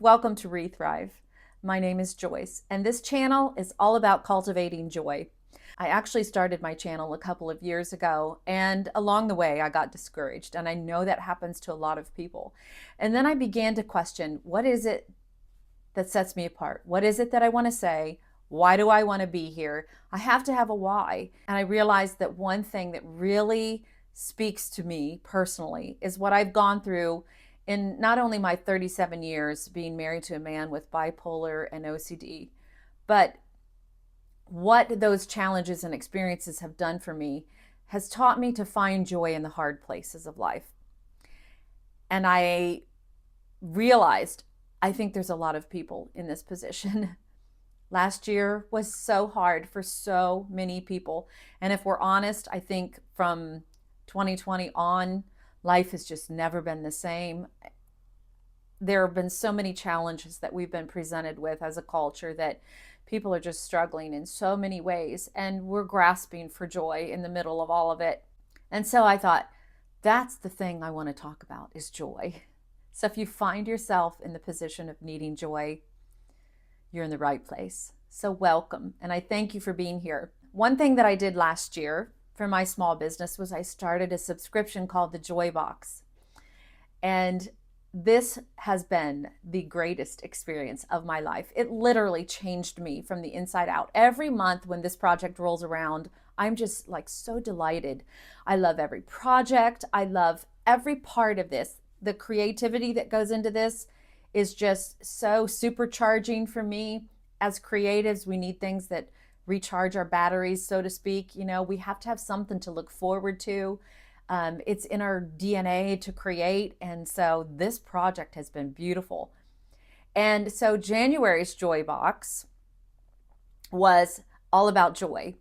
Welcome to Rethrive. My name is Joyce, and this channel is all about cultivating joy. I actually started my channel a couple of years ago, and along the way I got discouraged, and I know that happens to a lot of people. And then I began to question, what is it that sets me apart? What is it that I want to say? Why do I want to be here? I have to have a why. And I realized that one thing that really speaks to me personally is what I've gone through in not only my 37 years being married to a man with bipolar and OCD, but what those challenges and experiences have done for me has taught me to find joy in the hard places of life. And I realized I think there's a lot of people in this position. Last year was so hard for so many people. And if we're honest, I think from 2020 on, life has just never been the same. There have been so many challenges that we've been presented with as a culture that people are just struggling in so many ways, and we're grasping for joy in the middle of all of it. And so I thought, that's the thing I want to talk about is joy. So if you find yourself in the position of needing joy, you're in the right place. So welcome, and I thank you for being here. One thing that I did last year for my small business was I started a subscription called the Joy Box. And this has been the greatest experience of my life. It literally changed me from the inside out. Every month when this project rolls around, I'm just like so delighted. I love every project. I love every part of this. The creativity that goes into this is just so supercharging for me. As creatives, we need things that recharge our batteries, so to speak. You know, we have to have something to look forward to. It's in our DNA to create. And so this project has been beautiful. And so January's Joy Box was all about joy.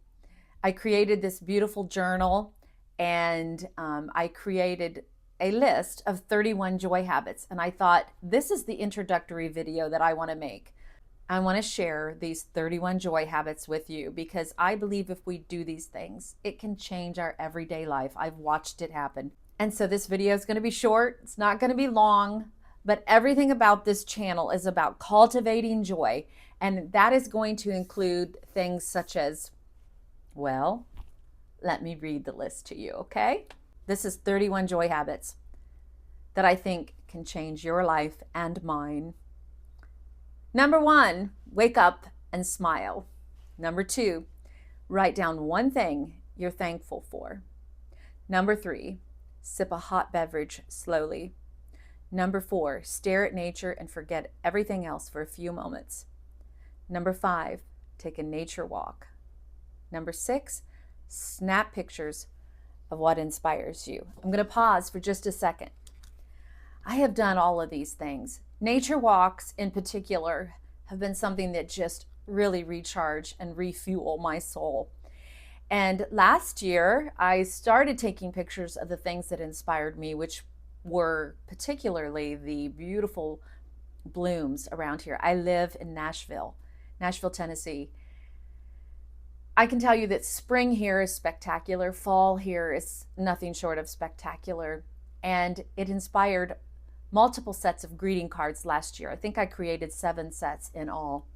I created this beautiful journal, and I created a list of 31 joy habits. And I thought, this is the introductory video that I want to make. I want to share these 31 joy habits with you because I believe if we do these things, it can change our everyday life. I've watched it happen. And so this video is going to be short. It's not going to be long, but everything about this channel is about cultivating joy. And that is going to include things such as, well, let me read the list to you, okay? This is 31 joy habits that I think can change your life and mine. Number 1, wake up and smile. Number 2, write down one thing you're thankful for. Number 3, sip a hot beverage slowly. Number 4, stare at nature and forget everything else for a few moments. Number 5, take a nature walk. Number 6, snap pictures of what inspires you. I'm going to pause for just a second. I have done all of these things. Nature walks in particular have been something that just really recharge and refuel my soul. And last year, I started taking pictures of the things that inspired me, which were particularly the beautiful blooms around here. I live in Nashville, Tennessee. I can tell you that spring here is spectacular. Fall here is nothing short of spectacular. And it inspired multiple sets of greeting cards last year. I think I created 7 sets in all.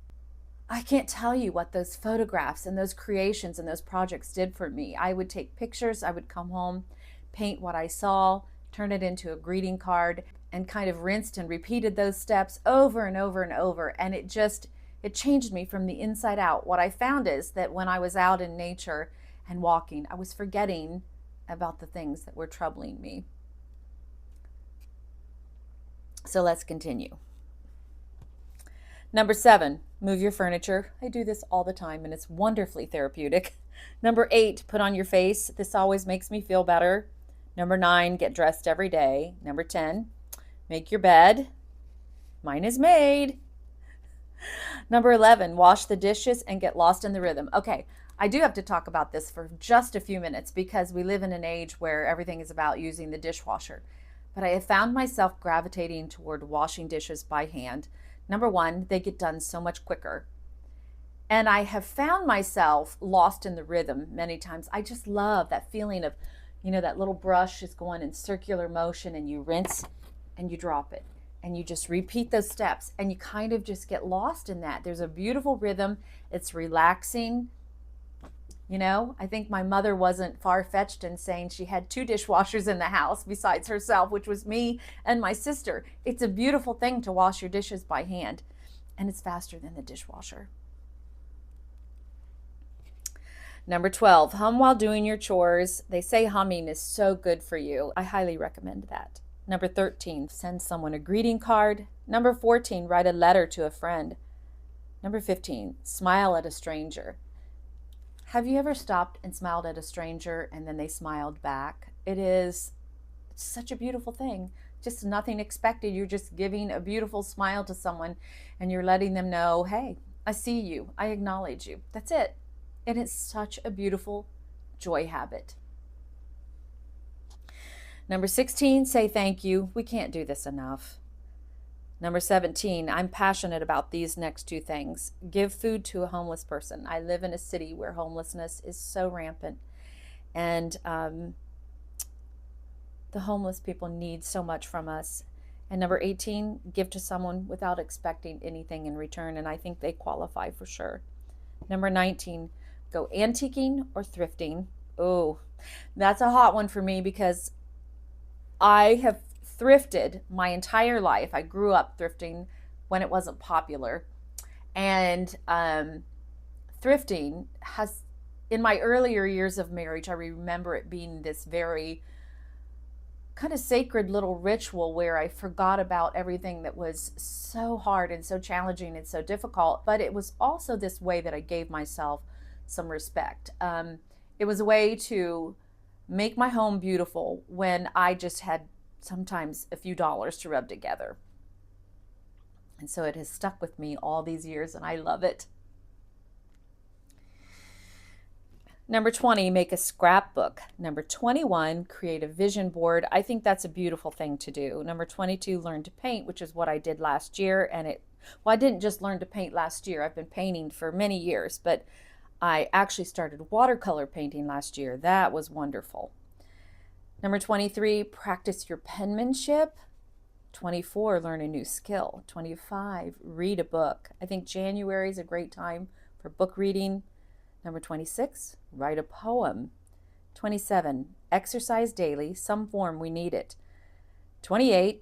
I can't tell you what those photographs and those creations and those projects did for me. I would take pictures, I would come home, paint what I saw, turn it into a greeting card, and kind of rinsed and repeated those steps over and over and over. And it changed me from the inside out. What I found is that when I was out in nature and walking, I was forgetting about the things that were troubling me. So let's continue. Number 7, move your furniture. I do this all the time and it's wonderfully therapeutic. Number 8, put on your face. This always makes me feel better. Number 9, get dressed every day. Number 10, make your bed. Mine is made. Number 11, wash the dishes and get lost in the rhythm. Okay, I do have to talk about this for just a few minutes because we live in an age where everything is about using the dishwasher. But I have found myself gravitating toward washing dishes by hand. Number 1, they get done so much quicker. And I have found myself lost in the rhythm many times. I just love that feeling of, that little brush is going in circular motion and you rinse and you drop it. And you just repeat those steps and you kind of just get lost in that. There's a beautiful rhythm. It's relaxing. You know, I think my mother wasn't far-fetched in saying she had 2 dishwashers in the house besides herself, which was me and my sister. It's a beautiful thing to wash your dishes by hand, and it's faster than the dishwasher. Number 12, hum while doing your chores. They say humming is so good for you. I highly recommend that. Number 13, send someone a greeting card. Number 14, write a letter to a friend. Number 15, smile at a stranger. Have you ever stopped and smiled at a stranger and then they smiled back? It is such a beautiful thing. Just nothing expected. You're just giving a beautiful smile to someone and you're letting them know, hey, I see you. I acknowledge you. That's it. And it's such a beautiful joy habit. Number 16, say thank you. We can't do this enough. Number 17, I'm passionate about these next 2 things. Give food to a homeless person. I live in a city where homelessness is so rampant. And the homeless people need so much from us. And number 18, give to someone without expecting anything in return. And I think they qualify for sure. Number 19, go antiquing or thrifting. Oh, that's a hot one for me because I have thrifted my entire life. I grew up thrifting when it wasn't popular. And thrifting has, in my earlier years of marriage, I remember it being this very kind of sacred little ritual where I forgot about everything that was so hard and so challenging and so difficult. But it was also this way that I gave myself some respect. It was a way to make my home beautiful when I just had sometimes a few dollars to rub together. And so it has stuck with me all these years and I love it. Number 20, make a scrapbook. Number 21, create a vision board. I think that's a beautiful thing to do. Number 22, learn to paint, which is what I did last year. And I didn't just learn to paint last year. I've been painting for many years, but I actually started watercolor painting last year. That was wonderful. Number 23, practice your penmanship. 24, learn a new skill. 25, read a book. I think January is a great time for book reading. Number 26, write a poem. 27, exercise daily, some form, we need it. 28,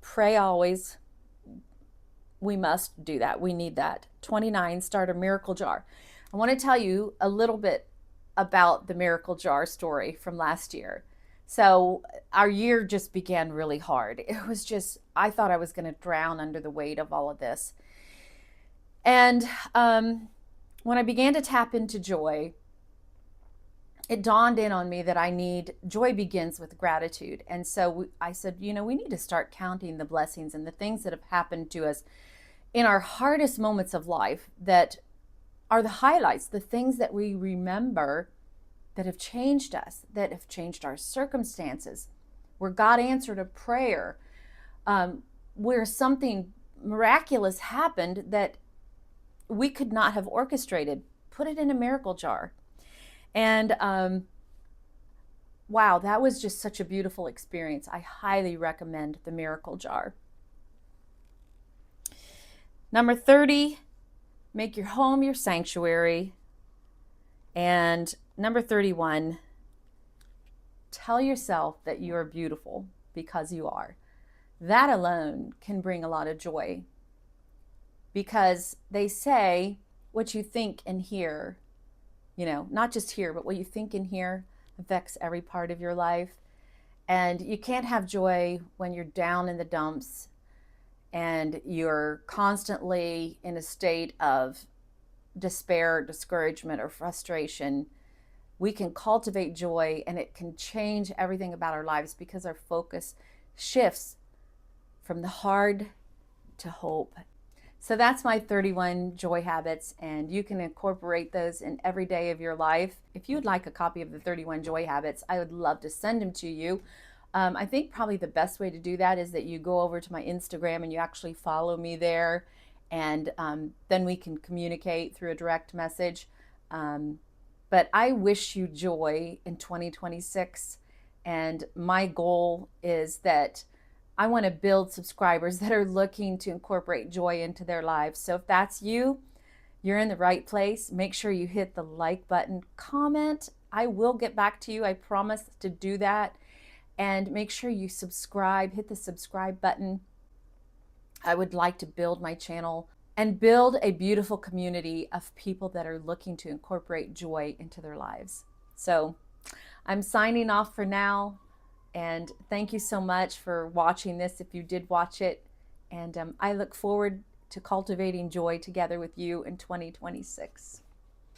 pray always. We must do that. We need that. 29, start a miracle jar. I want to tell you a little bit about the miracle jar story from last year. So our year just began really hard. It was just, I thought I was going to drown under the weight of all of this. And when I began to tap into joy, it dawned in on me that joy begins with gratitude. And so I said, we need to start counting the blessings and the things that have happened to us in our hardest moments of life that are the highlights, the things that we remember that have changed us, that have changed our circumstances, where God answered a prayer, where something miraculous happened that we could not have orchestrated. Put it in a miracle jar. And wow, that was just such a beautiful experience. I highly recommend the miracle jar. Number 30, make your home your sanctuary. And number 31, tell yourself that you are beautiful because you are. That alone can bring a lot of joy, because they say what you think and hear, not just hear, but what you think and hear affects every part of your life. And you can't have joy when you're down in the dumps and you're constantly in a state of despair, discouragement, or frustration. We can cultivate joy and it can change everything about our lives because our focus shifts from the hard to hope. So that's my 31 joy habits, and you can incorporate those in every day of your life. If you would like a copy of the 31 joy habits, I would love to send them to you. I think probably the best way to do that is that you go over to my Instagram and you actually follow me there, and then we can communicate through a direct message. But I wish you joy in 2026, and my goal is that I want to build subscribers that are looking to incorporate joy into their lives. So if that's you, you're in the right place. Make sure you hit the like button, comment. I will get back to you. I promise to do that. And make sure you subscribe, hit the subscribe button. I would like to build my channel and build a beautiful community of people that are looking to incorporate joy into their lives. So I'm signing off for now. And thank you so much for watching this if you did watch it. And I look forward to cultivating joy together with you in 2026.